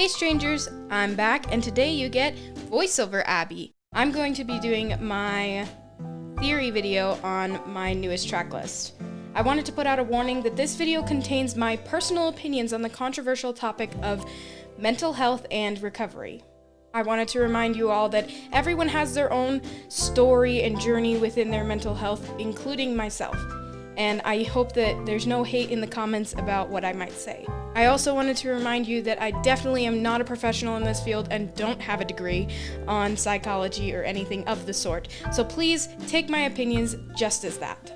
Hey strangers, I'm back, and today you get voiceover Abby. I'm going to be doing my theory video on my newest track list. I wanted to put out a warning that this video contains my personal opinions on the controversial topic of mental health and recovery. I wanted to remind you all that everyone has their own story and journey within their mental health, including myself. And I hope that there's no hate in the comments about what I might say. I also wanted to remind you that I definitely am not a professional in this field and don't have a degree on psychology or anything of the sort. So please take my opinions just as that.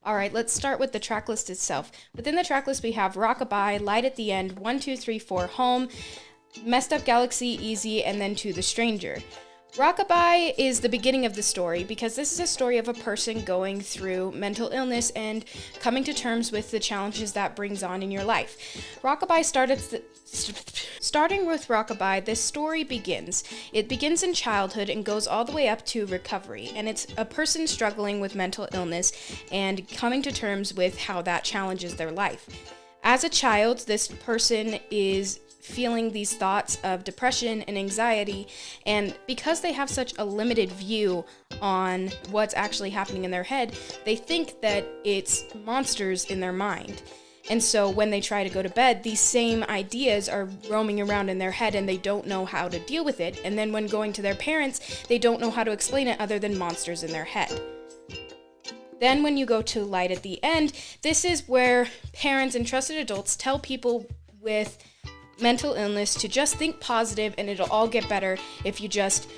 Alright, let's start with the track list itself. Within the track list we have Rockabye, Light at the End, 1, 2, 3, 4, Home, Messed Up Galaxy, Easy, and then To the Stranger. Rockabye is the beginning of the story because this is a story of a person going through mental illness and coming to terms with the challenges that brings on in your life. Starting with Rockabye, this story begins. It begins in childhood and goes all the way up to recovery, and it's a person struggling with mental illness and coming to terms with how that challenges their life. As a child, this person is feeling these thoughts of depression and anxiety, and because they have such a limited view on what's actually happening in their head, they think that it's monsters in their mind. And so when they try to go to bed, these same ideas are roaming around in their head and they don't know how to deal with it. And then when going to their parents, they don't know how to explain it other than monsters in their head. Then when you go to Light at the End, this is where parents and trusted adults tell people with mental illness to just think positive and it'll all get better if you just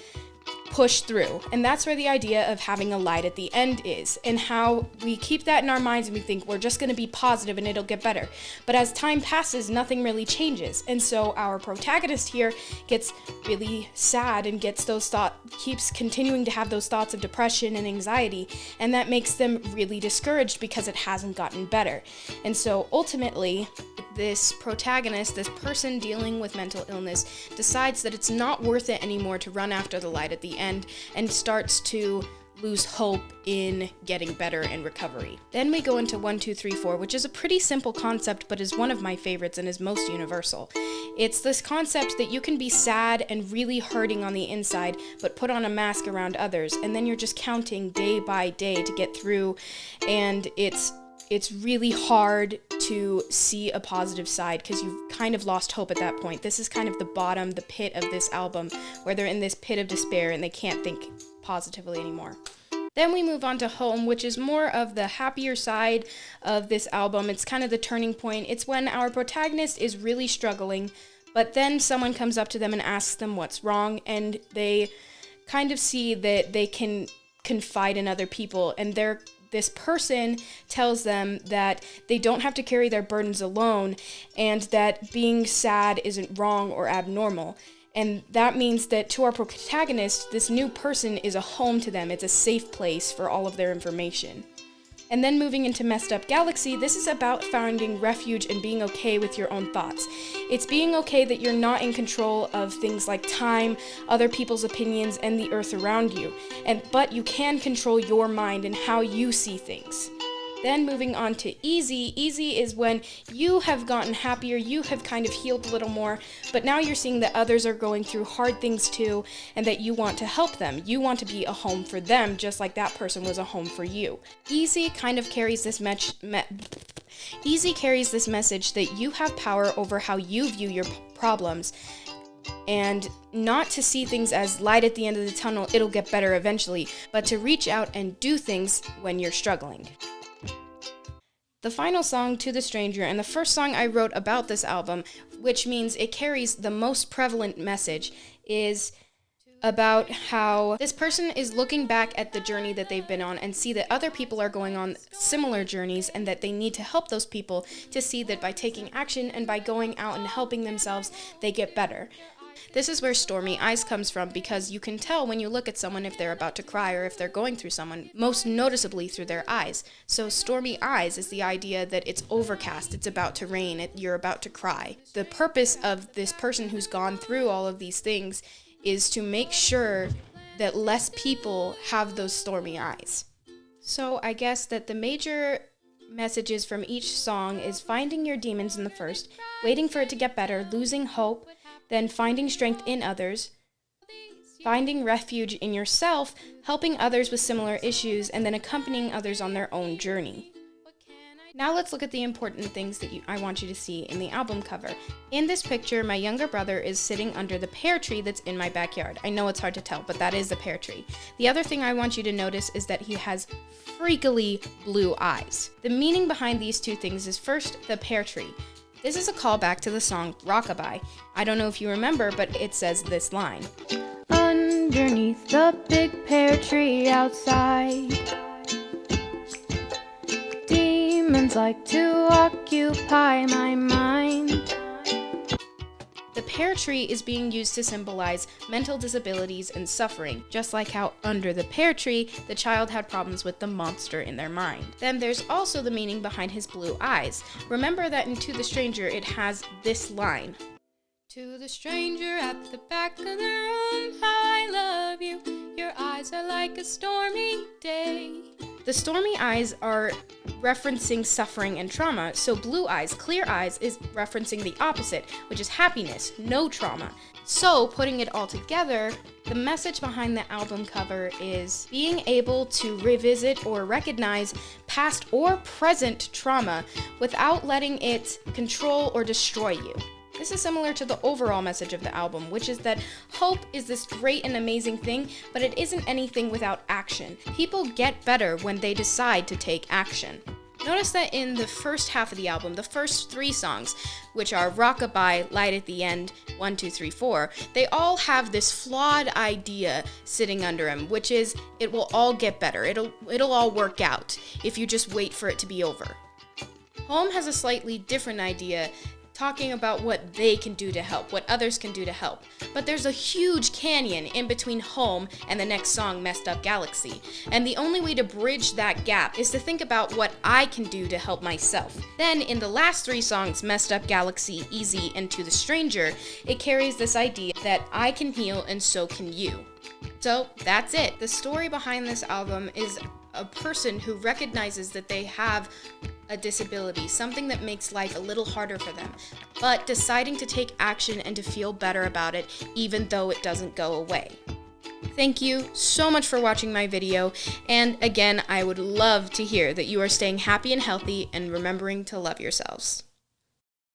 push through. And that's where the idea of having a light at the end is, and how we keep that in our minds and we think we're just going to be positive and it'll get better. But as time passes, nothing really changes. And so our protagonist here gets really sad and keeps continuing to have those thoughts of depression and anxiety, and that makes them really discouraged because it hasn't gotten better. And so ultimately, this protagonist, this person dealing with mental illness, decides that it's not worth it anymore to run after the light at the end and starts to lose hope in getting better and recovery. Then we go into 1, 2, 3, 4, which is a pretty simple concept, but is one of my favorites and is most universal. It's this concept that you can be sad and really hurting on the inside, but put on a mask around others, and then you're just counting day by day to get through, and it's really hard to see a positive side because you've kind of lost hope at that point. This is kind of the bottom, the pit of this album, where they're in this pit of despair and they can't think positively anymore. Then we move on to Home, which is more of the happier side of this album. It's kind of the turning point. It's when our protagonist is really struggling, but then someone comes up to them and asks them what's wrong, and they kind of see that they can confide in other people, and this person tells them that they don't have to carry their burdens alone and that being sad isn't wrong or abnormal. And that means that to our protagonist, this new person is a home to them. It's a safe place for all of their information. And then moving into Messed Up Galaxy, this is about finding refuge and being okay with your own thoughts. It's being okay that you're not in control of things like time, other people's opinions, and the earth around you. But you can control your mind and how you see things. Then moving on to Easy. Easy is when you have gotten happier, you have kind of healed a little more, but now you're seeing that others are going through hard things too, and that you want to help them. You want to be a home for them, just like that person was a home for you. Easy kind of carries this Easy carries this message that you have power over how you view your problems, and not to see things as light at the end of the tunnel, it'll get better eventually, but to reach out and do things when you're struggling. The final song, To the Stranger, and the first song I wrote about this album, which means it carries the most prevalent message, is about how this person is looking back at the journey that they've been on and see that other people are going on similar journeys and that they need to help those people to see that by taking action and by going out and helping themselves, they get better. This is where Stormy Eyes comes from, because you can tell when you look at someone if they're about to cry or if they're going through someone, most noticeably through their eyes. So Stormy Eyes is the idea that it's overcast, it's about to rain, you're about to cry. The purpose of this person who's gone through all of these things is to make sure that less people have those stormy eyes. So I guess that the major messages from each song is finding your demons in the first, waiting for it to get better, losing hope, then finding strength in others, finding refuge in yourself, helping others with similar issues, and then accompanying others on their own journey. Now let's look at the important things that I want you to see in the album cover. In this picture, my younger brother is sitting under the pear tree that's in my backyard. I know it's hard to tell, but that is the pear tree. The other thing I want you to notice is that he has freakily blue eyes. The meaning behind these two things is first, the pear tree. This is a callback to the song Rockabye. I don't know if you remember, but it says this line. Underneath the big pear tree outside, demons like to occupy my mind. The pear tree is being used to symbolize mental disabilities and suffering, just like how under the pear tree, the child had problems with the monster in their mind. Then there's also the meaning behind his blue eyes. Remember that in To the Stranger, it has this line. To the stranger at the back of the room, how I love you. Your eyes are like a stormy day. The stormy eyes are referencing suffering and trauma, so blue eyes, clear eyes, is referencing the opposite, which is happiness, no trauma. So, putting it all together, the message behind the album cover is being able to revisit or recognize past or present trauma without letting it control or destroy you. This is similar to the overall message of the album, which is that hope is this great and amazing thing, but it isn't anything without action. People get better when they decide to take action. Notice that in the first half of the album, the first 3 songs, which are Rockabye, Light at the End, 1, 2, 3, 4, they all have this flawed idea sitting under them, which is it will all get better. It'll all work out if you just wait for it to be over. Home has a slightly different idea, talking about what they can do to help, what others can do to help. But there's a huge canyon in between Home and the next song, Messed Up Galaxy. And the only way to bridge that gap is to think about what I can do to help myself. Then in the last 3 songs, Messed Up Galaxy, Easy, and To the Stranger, it carries this idea that I can heal and so can you. So that's it. The story behind this album is a person who recognizes that they have a disability, something that makes life a little harder for them, but deciding to take action and to feel better about it even though it doesn't go away. Thank you so much for watching my video, and again, I would love to hear that you are staying happy and healthy and remembering to love yourselves.